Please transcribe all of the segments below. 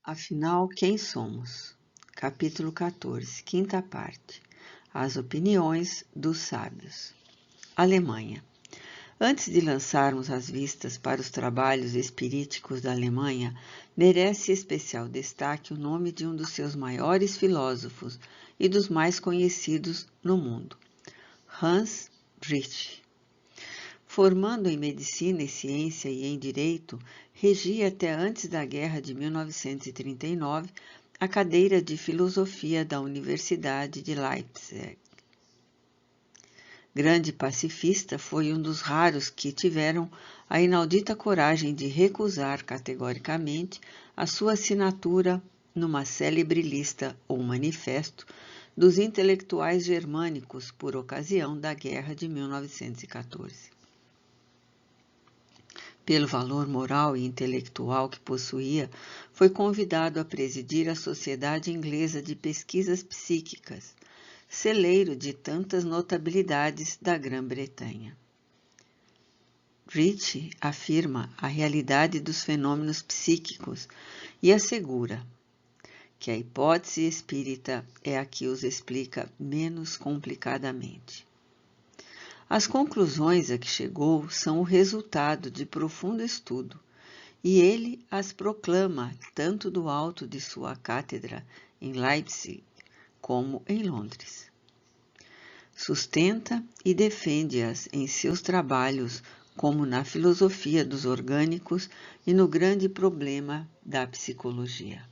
Afinal, quem somos? Capítulo 14, quinta parte. As opiniões dos sábios. Alemanha. Antes de lançarmos as vistas para os trabalhos espiríticos da Alemanha, merece especial destaque o nome de um dos seus maiores filósofos e dos mais conhecidos no mundo, Hans Ritschl. Formando em Medicina e Ciência e em Direito, regia até antes da Guerra de 1939 a cadeira de Filosofia da Universidade de Leipzig. Grande pacifista, foi um dos raros que tiveram a inaudita coragem de recusar categoricamente a sua assinatura numa célebre lista ou manifesto dos intelectuais germânicos por ocasião da Guerra de 1914. Pelo valor moral e intelectual que possuía, foi convidado a presidir a Sociedade Inglesa de Pesquisas Psíquicas, celeiro de tantas notabilidades da Grã-Bretanha. Ritschl afirma a realidade dos fenômenos psíquicos e assegura que a hipótese espírita é a que os explica menos complicadamente. As conclusões a que chegou são o resultado de profundo estudo, e ele as proclama tanto do alto de sua cátedra em Leipzig como em Londres. Sustenta e defende-as em seus trabalhos, como na filosofia dos orgânicos e no grande problema da psicologia.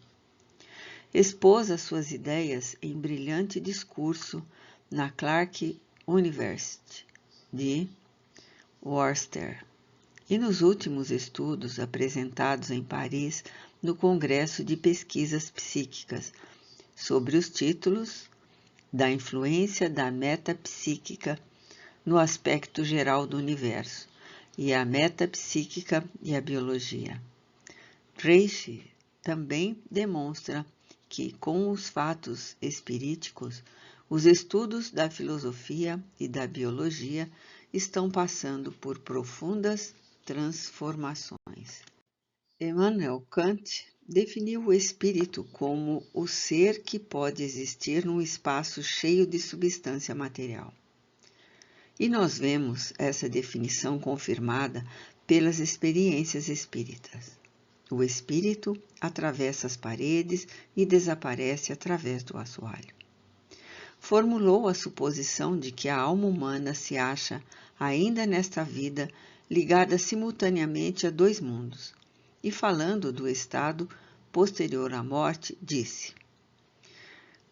Expôs as suas ideias em brilhante discurso na Clark University de Worcester e nos últimos estudos apresentados em Paris no Congresso de Pesquisas Psíquicas, sobre os títulos da influência da metapsíquica no aspecto geral do universo e a metapsíquica e a biologia. Ritschl também demonstra que, com os fatos espiríticos, os estudos da filosofia e da biologia estão passando por profundas transformações. Immanuel Kant definiu o espírito como o ser que pode existir num espaço cheio de substância material. E nós vemos essa definição confirmada pelas experiências espíritas. O espírito atravessa as paredes e desaparece através do assoalho. Formulou a suposição de que a alma humana se acha, ainda nesta vida, ligada simultaneamente a dois mundos, e falando do estado posterior à morte, disse: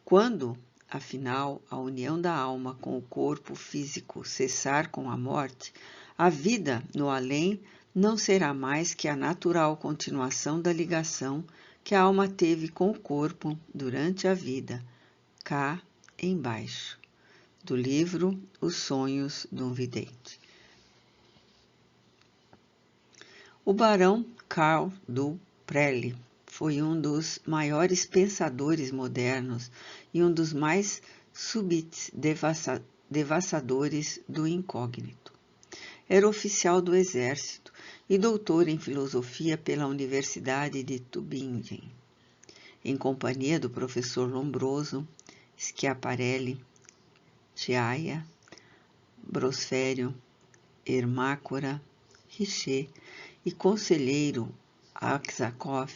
quando, afinal, a união da alma com o corpo físico cessar com a morte, a vida no além não será mais que a natural continuação da ligação que a alma teve com o corpo durante a vida, cá embaixo, do livro Os Sonhos de um Vidente. O barão Karl du Prele foi um dos maiores pensadores modernos e um dos mais súbitos devassadores do incógnito. Era oficial do exército e doutor em filosofia pela Universidade de Tübingen, em companhia do professor Lombroso, Schiaparelli, Chiaia, Brosfério, Hermácora, Richer e conselheiro Aksakov,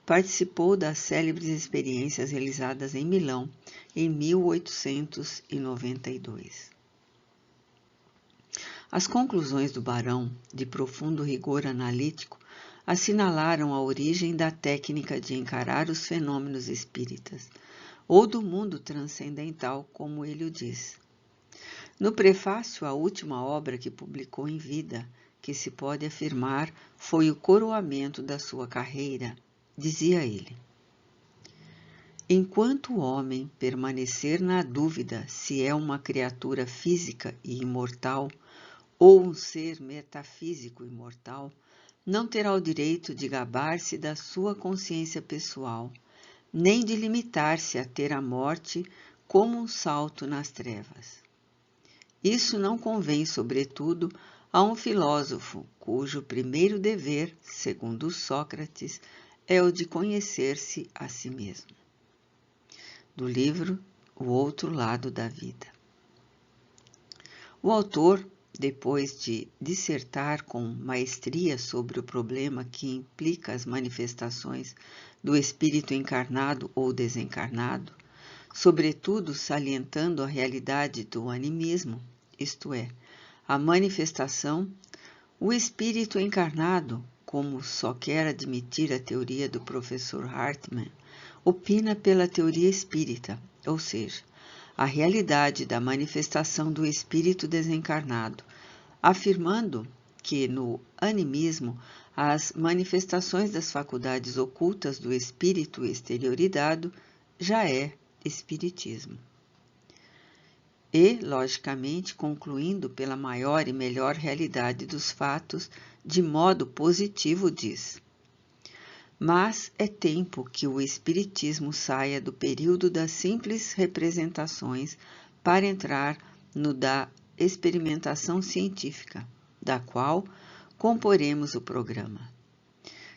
participou das célebres experiências realizadas em Milão em 1892. As conclusões do barão, de profundo rigor analítico, assinalaram a origem da técnica de encarar os fenômenos espíritas, ou do mundo transcendental, como ele o diz. No prefácio à última obra que publicou em vida, que se pode afirmar foi o coroamento da sua carreira, dizia ele: enquanto o homem permanecer na dúvida se é uma criatura física e imortal ou um ser metafísico imortal, não terá o direito de gabar-se da sua consciência pessoal, nem de limitar-se a ter a morte como um salto nas trevas. Isso não convém, sobretudo, a um filósofo cujo primeiro dever, segundo Sócrates, é o de conhecer-se a si mesmo. Do livro O Outro Lado da Vida. O autor, depois de dissertar com maestria sobre o problema que implica as manifestações do espírito encarnado ou desencarnado, sobretudo salientando a realidade do animismo, isto é, a manifestação, o espírito encarnado, como só quer admitir a teoria do professor Hartmann, opina pela teoria espírita, ou seja, a realidade da manifestação do espírito desencarnado, afirmando que no animismo as manifestações das faculdades ocultas do espírito exteriorizado já é espiritismo. E, logicamente, concluindo pela maior e melhor realidade dos fatos, de modo positivo, diz: mas é tempo que o espiritismo saia do período das simples representações para entrar no da experimentação científica, da qual comporemos o programa.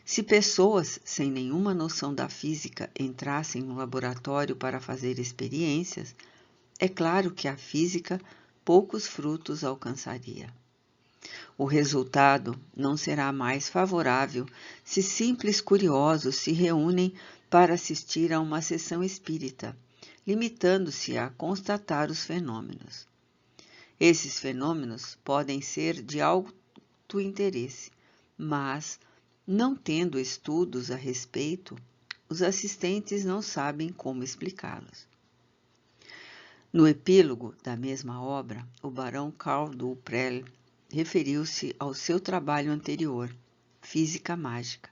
Se pessoas sem nenhuma noção da física entrassem no laboratório para fazer experiências, é claro que a física poucos frutos alcançaria. O resultado não será mais favorável se simples curiosos se reúnem para assistir a uma sessão espírita, limitando-se a constatar os fenômenos. Esses fenômenos podem ser de alto interesse, mas, não tendo estudos a respeito, os assistentes não sabem como explicá-los. No epílogo da mesma obra, o barão Karl Duprel referiu-se ao seu trabalho anterior, Física Mágica.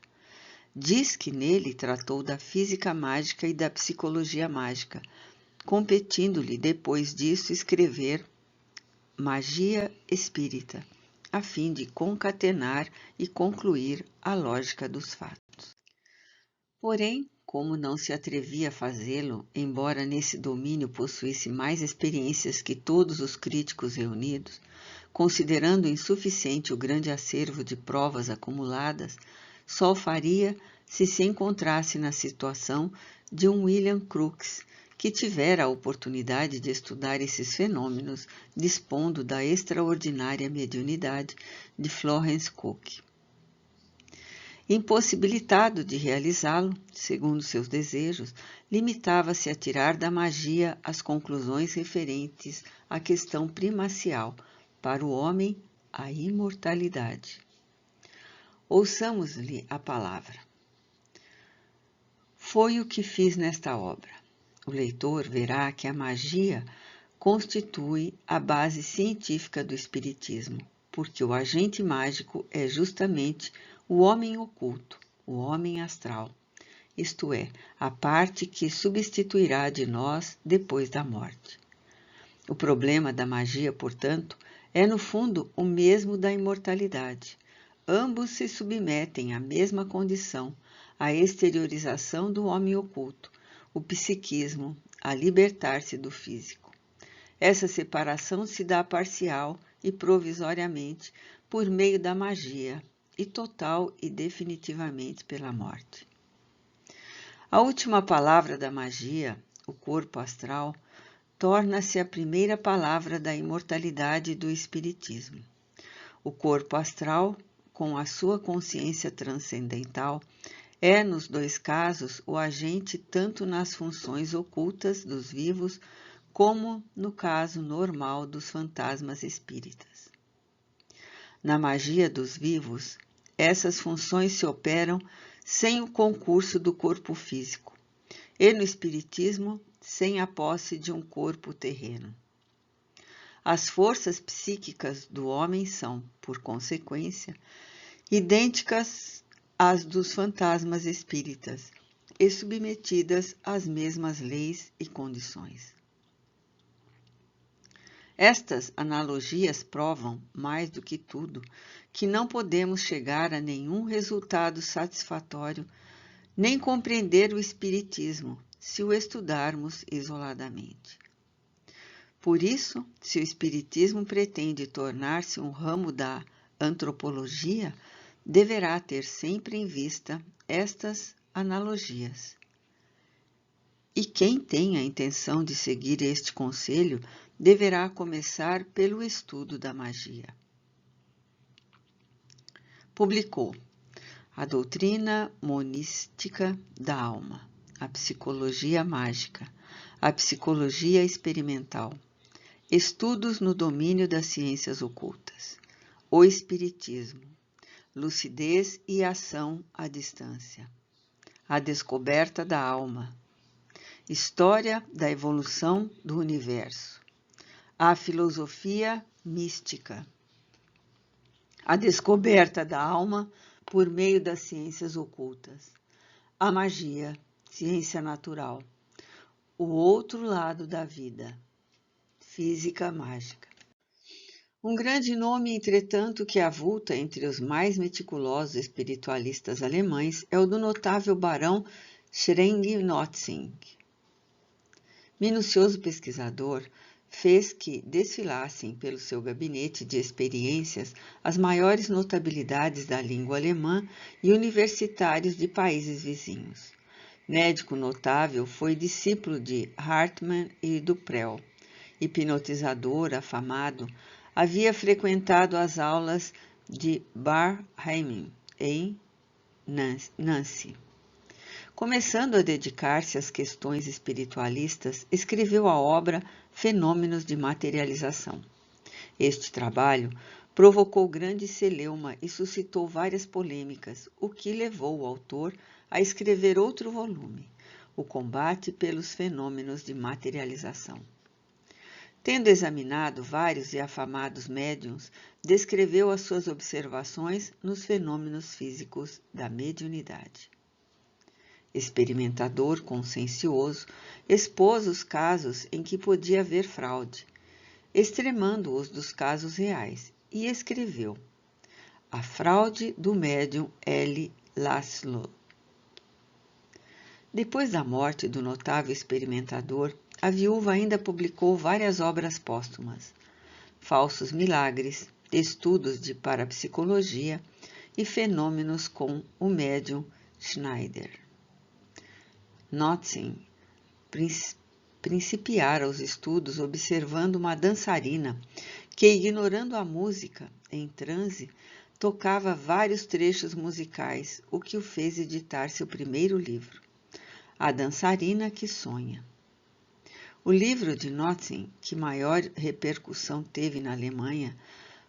Diz que nele tratou da física mágica e da psicologia mágica, competindo-lhe depois disso escrever Magia Espírita, a fim de concatenar e concluir a lógica dos fatos. Porém, como não se atrevia a fazê-lo, embora nesse domínio possuísse mais experiências que todos os críticos reunidos, considerando insuficiente o grande acervo de provas acumuladas, só o faria se encontrasse na situação de um William Crookes, que tivera a oportunidade de estudar esses fenômenos, dispondo da extraordinária mediunidade de Florence Cook. Impossibilitado de realizá-lo, segundo seus desejos, limitava-se a tirar da magia as conclusões referentes à questão primacial, para o homem, a imortalidade. Ouçamos-lhe a palavra. Foi o que fiz nesta obra. O leitor verá que a magia constitui a base científica do espiritismo, porque o agente mágico é justamente o homem oculto, o homem astral, isto é, a parte que substituirá de nós depois da morte. O problema da magia, portanto, é no fundo o mesmo da imortalidade. Ambos se submetem à mesma condição, a exteriorização do homem oculto, o psiquismo, a libertar-se do físico. Essa separação se dá parcial e provisoriamente por meio da magia, e total e definitivamente pela morte. A última palavra da magia, o corpo astral, torna-se a primeira palavra da imortalidade do espiritismo. O corpo astral, com a sua consciência transcendental, é, nos dois casos, o agente tanto nas funções ocultas dos vivos, como no caso normal dos fantasmas espíritas. Na magia dos vivos, essas funções se operam sem o concurso do corpo físico, e no espiritismo, sem a posse de um corpo terreno. As forças psíquicas do homem são, por consequência, idênticas às dos fantasmas espíritas e submetidas às mesmas leis e condições. Estas analogias provam, mais do que tudo, que não podemos chegar a nenhum resultado satisfatório, nem compreender o espiritismo, se o estudarmos isoladamente. Por isso, se o espiritismo pretende tornar-se um ramo da antropologia, deverá ter sempre em vista estas analogias. E quem tem a intenção de seguir este conselho deverá começar pelo estudo da magia. Publicou A Doutrina Monística da Alma, a Psicologia Mágica, a Psicologia Experimental, Estudos no Domínio das Ciências Ocultas, o Espiritismo, Lucidez e Ação à Distância, A Descoberta da Alma, História da Evolução do Universo, a Filosofia Mística, a Descoberta da Alma por meio das Ciências Ocultas, a Magia, Ciência Natural, o Outro Lado da Vida, Física Mágica. Um grande nome, entretanto, que avulta entre os mais meticulosos espiritualistas alemães é o do notável barão Schrenck-Notzing. Minucioso pesquisador, fez que desfilassem pelo seu gabinete de experiências as maiores notabilidades da língua alemã e universitários de países vizinhos. Médico notável, foi discípulo de Hartmann e Duprel. Hipnotizador afamado, havia frequentado as aulas de Barheim em Nancy. Começando a dedicar-se às questões espiritualistas, escreveu a obra Fenômenos de Materialização. Este trabalho provocou grande celeuma e suscitou várias polêmicas, o que levou o autor a escrever outro volume, O Combate pelos Fenômenos de Materialização. Tendo examinado vários e afamados médiuns, descreveu as suas observações nos fenômenos físicos da mediunidade. Experimentador consciencioso, expôs os casos em que podia haver fraude, extremando-os dos casos reais, e escreveu A Fraude do Médium L. Laszlo. Depois da morte do notável experimentador, a viúva ainda publicou várias obras póstumas, Falsos Milagres, Estudos de Parapsicologia e Fenômenos com o Médium Schneider. Notzing principiara os estudos observando uma dançarina que, ignorando a música, em transe, tocava vários trechos musicais, o que o fez editar seu primeiro livro, A Dançarina que Sonha. O livro de Notzing, que maior repercussão teve na Alemanha,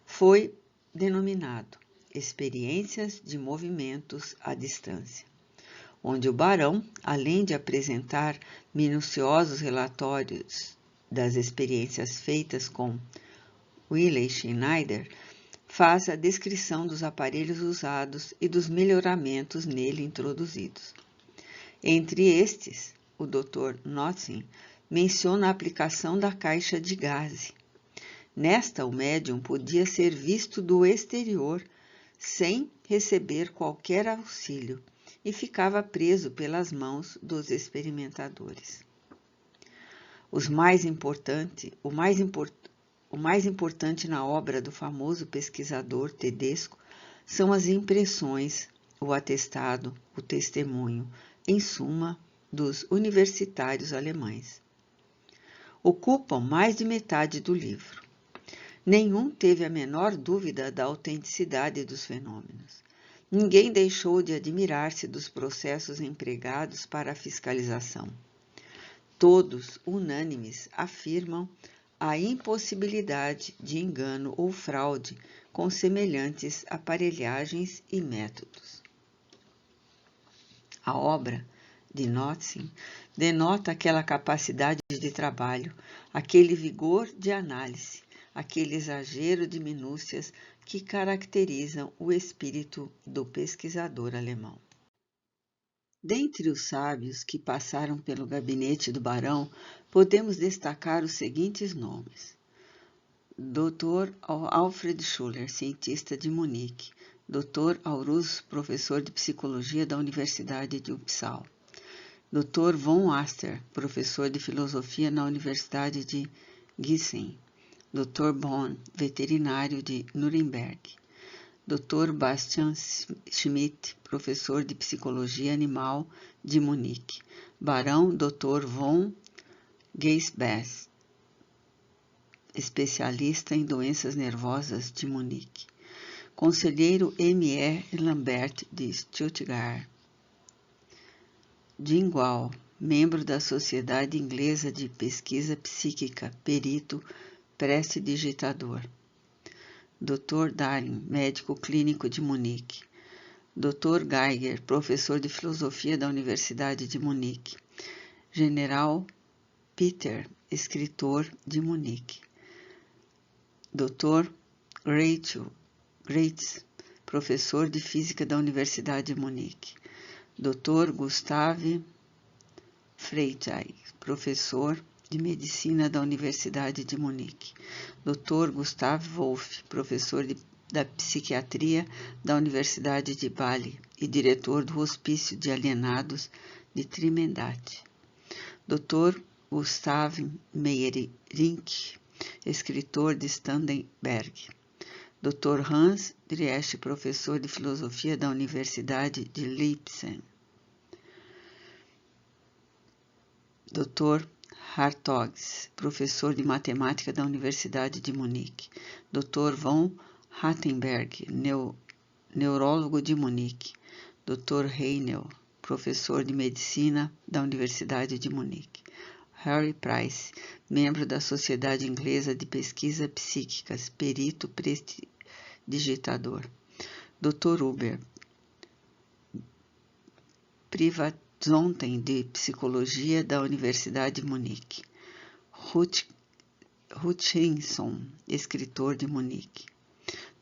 foi denominado Experiências de Movimentos à Distância, onde o barão, além de apresentar minuciosos relatórios das experiências feitas com Wilhelm Schneider, faz a descrição dos aparelhos usados e dos melhoramentos nele introduzidos. Entre estes, o Dr. Notzing menciona a aplicação da caixa de gaze. Nesta, o médium podia ser visto do exterior, sem receber qualquer auxílio, e ficava preso pelas mãos dos experimentadores. O mais importante na obra do famoso pesquisador Tedesco são as impressões, o atestado, o testemunho, em suma, dos universitários alemães. Ocupam mais de metade do livro. Nenhum teve a menor dúvida da autenticidade dos fenômenos. Ninguém deixou de admirar-se dos processos empregados para a fiscalização. Todos, unânimes, afirmam a impossibilidade de engano ou fraude com semelhantes aparelhagens e métodos. A obra de Notzing denota aquela capacidade de trabalho, aquele vigor de análise, aquele exagero de minúcias que caracterizam o espírito do pesquisador alemão. Dentre os sábios que passaram pelo gabinete do barão, podemos destacar os seguintes nomes: Dr. Alfred Schuller, cientista de Munique; Dr. Aurus, professor de psicologia da Universidade de Uppsala; Dr. von Aster, professor de filosofia na Universidade de Gießen; Dr. Bonn, veterinário de Nuremberg; Dr. Bastian Schmidt, professor de Psicologia Animal de Munique. Barão Dr. von Geisbach, especialista em doenças nervosas de Munique. Conselheiro M.E. Lambert, de Stuttgart. Jim Wall, membro da Sociedade Inglesa de Pesquisa Psíquica, perito, prestidigitador. Dr. Darin, médico clínico de Munique. Dr. Geiger, professor de filosofia da Universidade de Munique. General Peter, escritor de Munique. Dr. Greitz, professor de física da Universidade de Munique. Dr. Gustav Freytag, professor de medicina da Universidade de Munique. Dr. Gustav Wolff, professor da psiquiatria da Universidade de Bali e diretor do Hospício de Alienados de Trindade. Dr. Gustav Meyerinck, escritor de Standenberg. Dr. Hans Driesch, professor de filosofia da Universidade de Leipzig. Dr. Hartogs, professor de matemática da Universidade de Munique. Dr. von Rattenberg, neurólogo de Munique. Dr. Heinel, professor de medicina da Universidade de Munique. Harry Price, membro da Sociedade Inglesa de Pesquisa Psíquicas, perito prestidigitador. Dr. Huber, Privatdozent de Psicologia da Universidade de Munique. Hutchinson, escritor de Munique.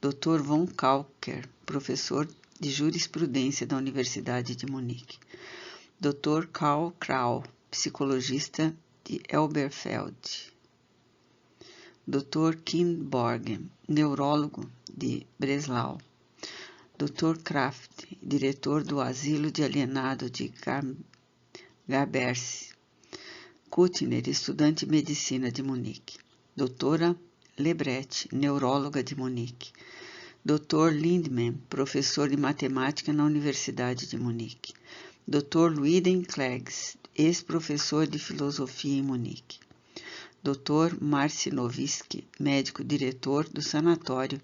Dr. von Kalker, professor de jurisprudência da Universidade de Munique. Dr. Karl Krau, psicologista de Elberfeld. Dr. Kim Borgen, neurólogo de Breslau. Dr. Kraft, diretor do Asilo de Alienado de Gabers. Kuttner, estudante de medicina de Munique. Doutora Lebret, neuróloga de Munique. Dr. Lindman, professor de matemática na Universidade de Munique. Dr. Luiden Cleggs, ex-professor de filosofia em Munique. Dr. Marcinovski, médico diretor do sanatório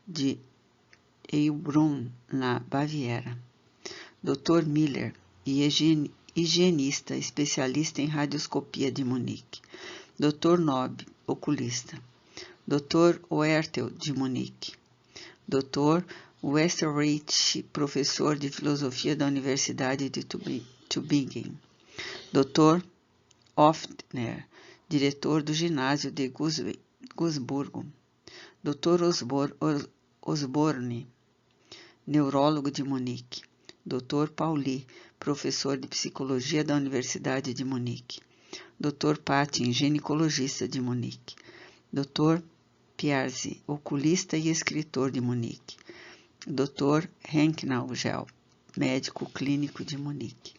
de Heilbronn, na Baviera. Dr. Miller, higienista, especialista em radioscopia de Munique. Dr. Nob, oculista. Dr. Oertel, de Munique. Dr. Westerreich, professor de filosofia da Universidade de Tübingen. Dr. Hoffner, diretor do ginásio de Gussburgo. Dr. Osborne, neurólogo de Munique. Dr. Pauli, professor de psicologia da Universidade de Munique. Dr. Patin, ginecologista de Munique. Dr. Pierzi, oculista e escritor de Munique. Dr. Henknagel, médico clínico de Munique.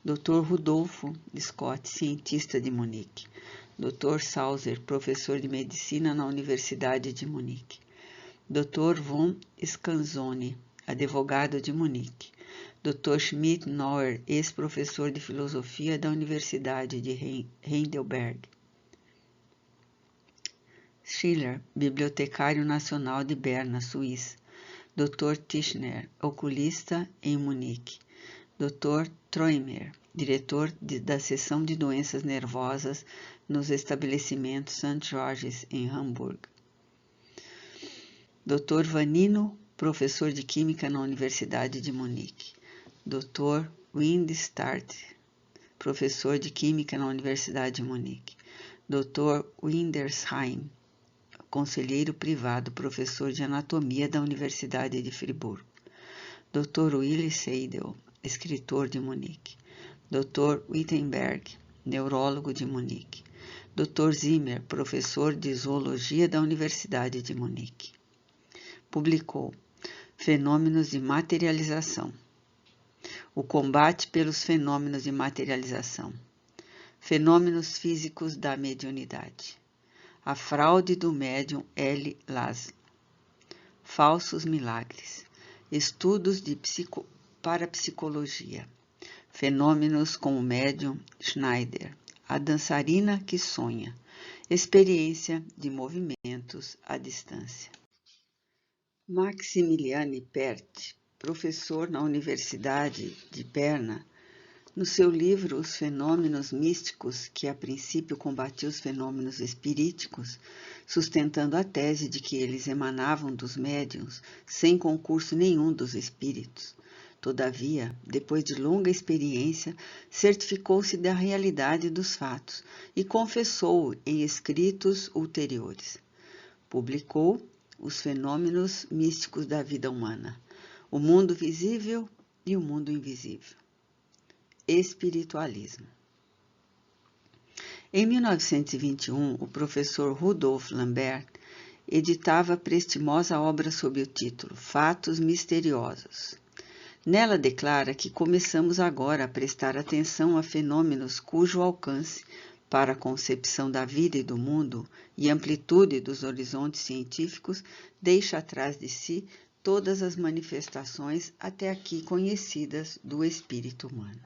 Dr. Rudolfo Scott, cientista de Munique. Dr. Sauser, professor de medicina na Universidade de Munique. Dr. von Scanzoni, advogado de Munique. Dr. Schmidt-Nauer, ex-professor de filosofia da Universidade de Heidelberg. Schiller, bibliotecário nacional de Berna, Suíça. Dr. Tischner, oculista em Munique. Dr. Troimer, diretor da seção de doenças nervosas nos estabelecimentos St. George's, em Hamburgo. Dr. Vanino, professor de química na Universidade de Munique. Dr. Windstart, professor de química na Universidade de Munique. Dr. Windersheim, conselheiro privado, professor de anatomia da Universidade de Friburgo. Dr. Willy Seidel, escritor de Munique. Dr. Wittenberg, neurólogo de Munique. Dr. Zimmer, professor de zoologia da Universidade de Munique. Publicou Fenômenos de Materialização. O combate pelos fenômenos de materialização. Fenômenos físicos da mediunidade. A fraude do médium L. Laszlo. falsos milagres, estudos de parapsicologia, fenômenos com o médium Schneider, a dançarina que sonha, experiência de movimentos à distância. Maximiliane Pert, professor na Universidade de Berna, no seu livro Os Fenômenos Místicos, que a princípio combatia os fenômenos espiríticos, sustentando a tese de que eles emanavam dos médiuns sem concurso nenhum dos espíritos. Todavia, depois de longa experiência, certificou-se da realidade dos fatos e confessou em escritos ulteriores. Publicou Os Fenômenos Místicos da Vida Humana, o Mundo Visível e o Mundo Invisível. Espiritualismo. Em 1921, o professor Rudolf Lambert editava a prestimosa obra sob o título Fatos Misteriosos. Nela declara que começamos agora a prestar atenção a fenômenos cujo alcance para a concepção da vida e do mundo e amplitude dos horizontes científicos deixa atrás de si todas as manifestações até aqui conhecidas do espírito humano.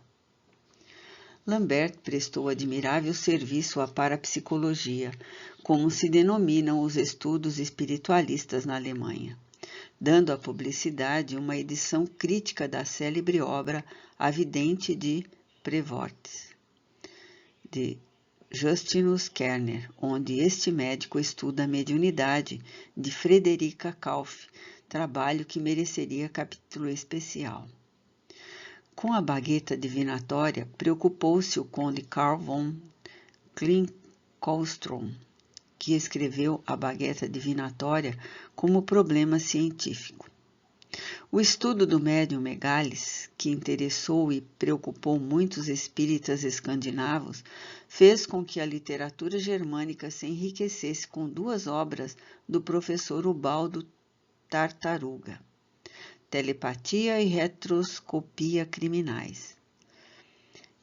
Lambert prestou admirável serviço à parapsicologia, como se denominam os estudos espiritualistas na Alemanha, dando à publicidade uma edição crítica da célebre obra A Vidente de Prevortes, de Justinus Kerner, onde este médico estuda a mediunidade de Frederica Kauf, trabalho que mereceria capítulo especial. Com a bagueta divinatória, preocupou-se o conde Karl von Klinckostrom, que escreveu a bagueta divinatória como problema científico. O estudo do médium Megalis, que interessou e preocupou muitos espíritas escandinavos, fez com que a literatura germânica se enriquecesse com duas obras do professor Ubaldo Tartaruga, Telepatia e Retroscopia Criminais,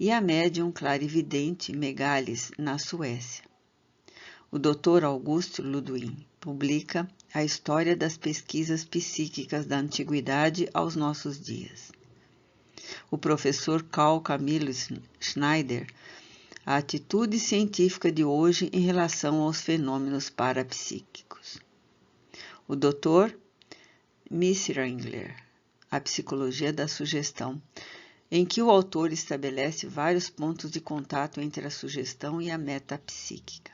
e a médium clarividente Megalis, na Suécia. O Dr. Augusto Ludwig publica a história das pesquisas psíquicas da antiguidade aos nossos dias. O professor Carl Camilo Schneider, a atitude científica de hoje em relação aos fenômenos parapsíquicos. O Dr. Missirengler, a psicologia da sugestão, em que o autor estabelece vários pontos de contato entre a sugestão e a metapsíquica.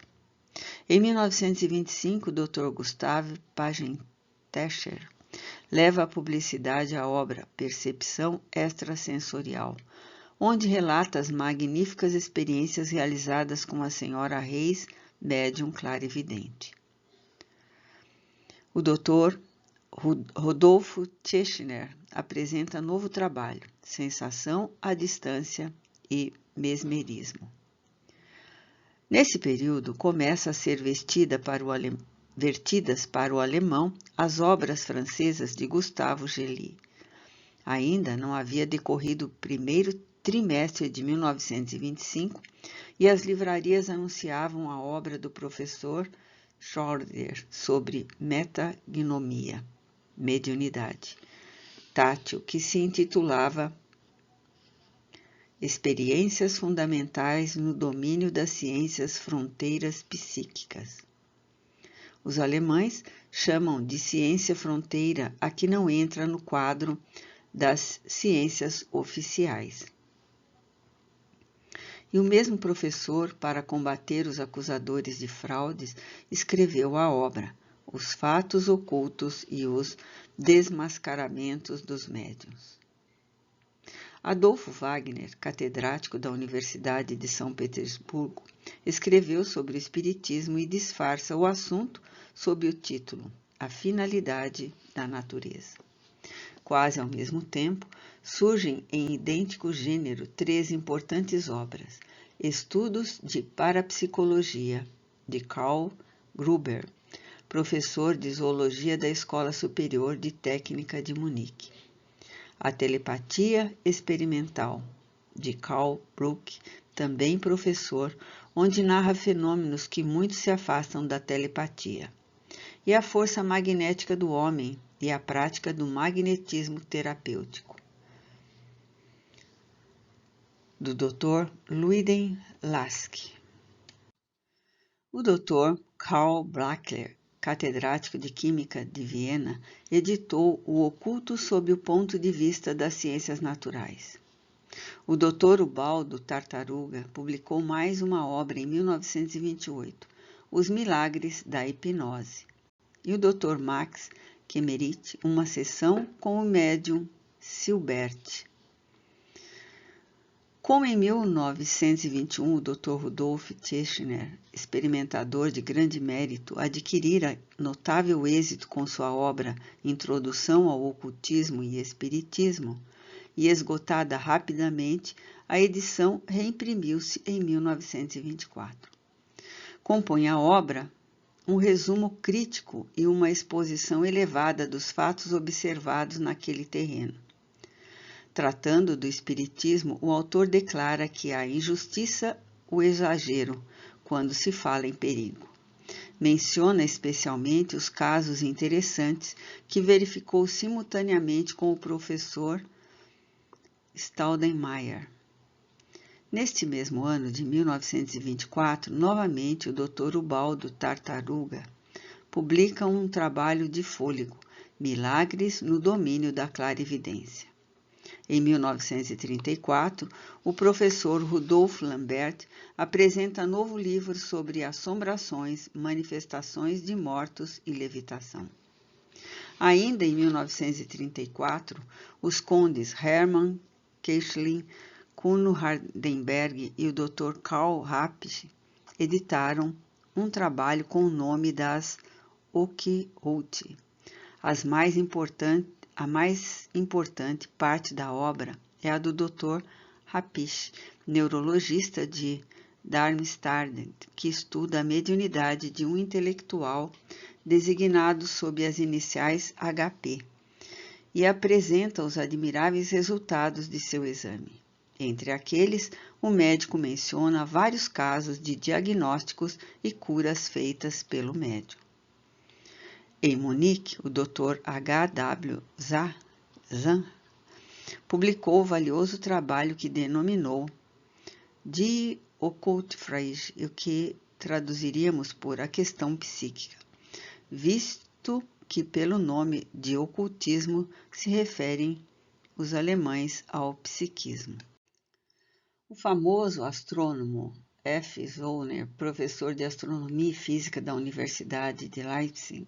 Em 1925, o Dr. Gustav Pagentescher leva à publicidade a obra Percepção Extrasensorial, onde relata as magníficas experiências realizadas com a senhora Reis, médium clarividente. O Dr. Rodolfo Tschechner apresenta novo trabalho, Sensação à Distância e Mesmerismo. Nesse período, começa a ser vertidas para o alemão as obras francesas de Gustave Gély. Ainda não havia decorrido o primeiro trimestre de 1925 e as livrarias anunciavam a obra do professor Schroeder sobre metagnomia, mediunidade tátil, que se intitulava Experiências Fundamentais no Domínio das Ciências Fronteiras Psíquicas. Os alemães chamam de ciência fronteira a que não entra no quadro das ciências oficiais. E o mesmo professor, para combater os acusadores de fraudes, escreveu a obra Os Fatos Ocultos e os Desmascaramentos dos Médiuns. Adolfo Wagner, catedrático da Universidade de São Petersburgo, escreveu sobre o espiritismo e disfarça o assunto sob o título A Finalidade da Natureza. Quase ao mesmo tempo, surgem em idêntico gênero 3 importantes obras: Estudos de Parapsicologia, de Karl Gruber, professor de Zoologia da Escola Superior de Técnica de Munique. A Telepatia Experimental, de Carl Bruck, também professor, onde narra fenômenos que muito se afastam da telepatia. E a Força Magnética do Homem, e a prática do magnetismo terapêutico, do Dr. Ludwig Lask. O Dr. Karl Blackler, catedrático de Química de Viena, editou O Oculto sob o ponto de vista das ciências naturais. O Dr. Ubaldo Tartaruga publicou mais uma obra em 1928, Os Milagres da Hipnose. E o Dr. Max Kemerit, uma sessão com o médium Silbert. Como em 1921 o Dr. Rudolf Tschirner, experimentador de grande mérito, adquirira notável êxito com sua obra Introdução ao Ocultismo e Espiritismo, e esgotada rapidamente, a edição reimprimiu-se em 1924. Compõe a obra um resumo crítico e uma exposição elevada dos fatos observados naquele terreno. Tratando do espiritismo, o autor declara que há injustiça ou exagero quando se fala em perigo. Menciona especialmente os casos interessantes que verificou simultaneamente com o professor Staudenmayer. Neste mesmo ano de 1924, novamente o Dr. Ubaldo Tartaruga publica um trabalho de fôlego, Milagres no domínio da clarividência. Em 1934, o professor Rudolf Lambert apresenta novo livro sobre assombrações, manifestações de mortos e levitação. Ainda em 1934, os condes Hermann Koechlin, Kuno Hardenberg e o Dr. Karl Rapsch editaram um trabalho com o nome das Occult. A mais importante parte da obra é a do Dr. Rapsch, neurologista de Darmstadt, que estuda a mediunidade de um intelectual designado sob as iniciais HP e apresenta os admiráveis resultados de seu exame. Entre aqueles, o médico menciona vários casos de diagnósticos e curas feitas pelo médium. Em Munique, o Dr. H.W. Zahn publicou o valioso trabalho que denominou Die Okkultfrage, o que traduziríamos por a questão psíquica, visto que pelo nome de ocultismo se referem os alemães ao psiquismo. O famoso astrônomo F. Zollner, professor de astronomia e física da Universidade de Leipzig,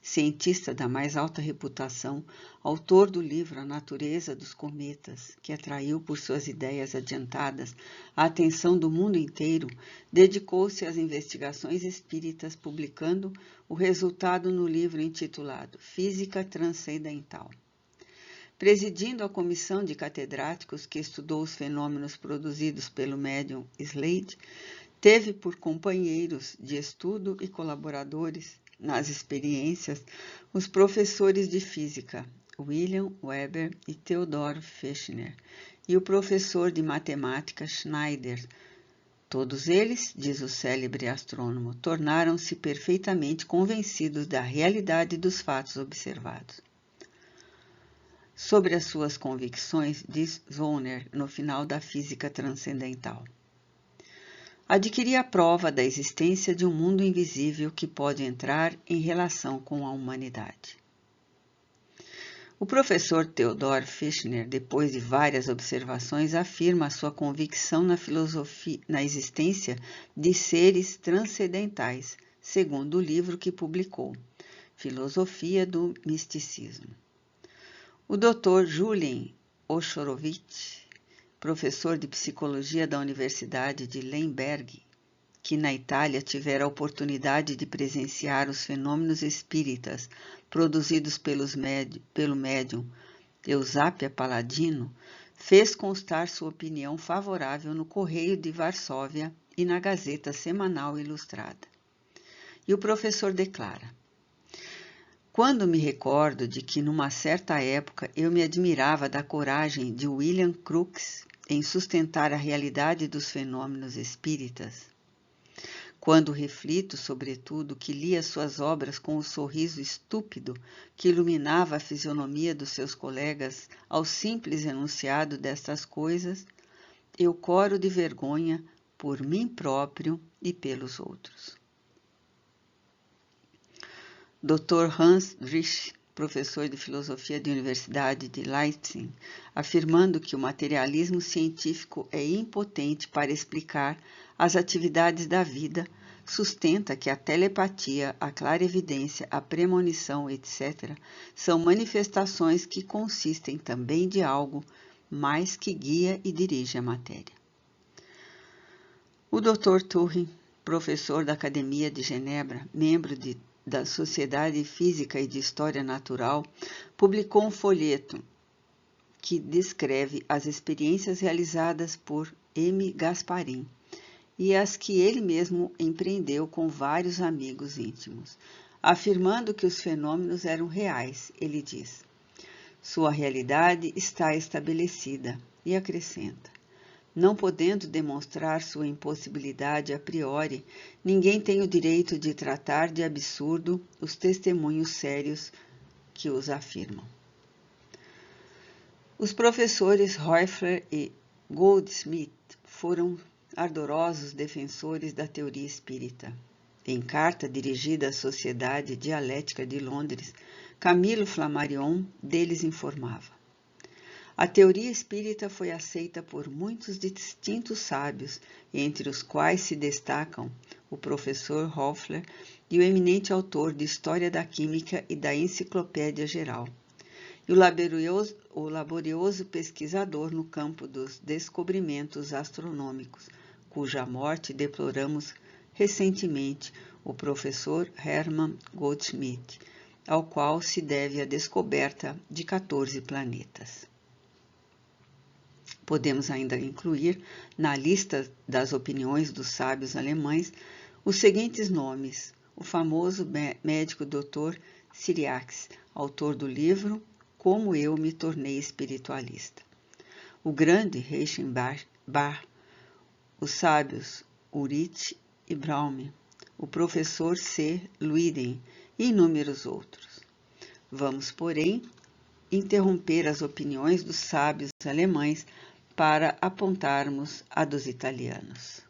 cientista da mais alta reputação, autor do livro A Natureza dos Cometas, que atraiu por suas ideias adiantadas a atenção do mundo inteiro, dedicou-se às investigações espíritas, publicando o resultado no livro intitulado Física Transcendental. Presidindo a comissão de catedráticos que estudou os fenômenos produzidos pelo médium Slade, teve por companheiros de estudo e colaboradores nas experiências os professores de física William Weber e Theodor Fechner e o professor de matemática Schneider. Todos eles, diz o célebre astrônomo, tornaram-se perfeitamente convencidos da realidade dos fatos observados. Sobre as suas convicções, diz Zollner no final da Física Transcendental. Adquiri a prova da existência de um mundo invisível que pode entrar em relação com a humanidade. O professor Theodor Fechner, depois de várias observações, afirma a sua convicção na existência de seres transcendentais, segundo o livro que publicou, Filosofia do Misticismo. O Dr. Julien Ochorovitch, professor de psicologia da Universidade de Lemberg, que na Itália tivera a oportunidade de presenciar os fenômenos espíritas produzidos pelo médium Eusápia Paladino, fez constar sua opinião favorável no Correio de Varsóvia e na Gazeta Semanal Ilustrada. E o professor declara: quando me recordo de que numa certa época eu me admirava da coragem de William Crookes em sustentar a realidade dos fenômenos espíritas, Quando reflito, sobretudo, que lia suas obras com o sorriso estúpido que iluminava a fisionomia dos seus colegas ao simples enunciado destas coisas, eu coro de vergonha por mim próprio e pelos outros. Dr. Hans Rich, professor de filosofia da Universidade de Leipzig, afirmando que o materialismo científico é impotente para explicar as atividades da vida, sustenta que a telepatia, a clarevidência, a premonição, etc., são manifestações que consistem também de algo mais que guia e dirige a matéria. O Dr. Turing, professor da Academia de Genebra, membro da Sociedade Física e de História Natural, publicou um folheto que descreve as experiências realizadas por M. Gasparin e as que ele mesmo empreendeu com vários amigos íntimos. Afirmando que os fenômenos eram reais, ele diz: sua realidade está estabelecida, e acrescenta: não podendo demonstrar sua impossibilidade a priori, ninguém tem o direito de tratar de absurdo os testemunhos sérios que os afirmam. Os professores Hoefler e Goldsmith foram ardorosos defensores da teoria espírita. Em carta dirigida à Sociedade Dialética de Londres, Camilo Flammarion deles informava: a teoria espírita foi aceita por muitos distintos sábios, entre os quais se destacam o professor Hoefler e o eminente autor de História da Química e da Enciclopédia Geral, e o laborioso pesquisador no campo dos descobrimentos astronômicos, cuja morte deploramos recentemente, o professor Hermann Goldschmidt, ao qual se deve a descoberta de 14 planetas. Podemos ainda incluir na lista das opiniões dos sábios alemães os seguintes nomes: o famoso médico Dr. Cyriax, autor do livro Como Eu Me Tornei Espiritualista; o grande Reichenbach, os sábios Ulrich e Braun, o professor C. Luyden e inúmeros outros. Vamos, porém, interromper as opiniões dos sábios alemães para apontarmos a dos italianos.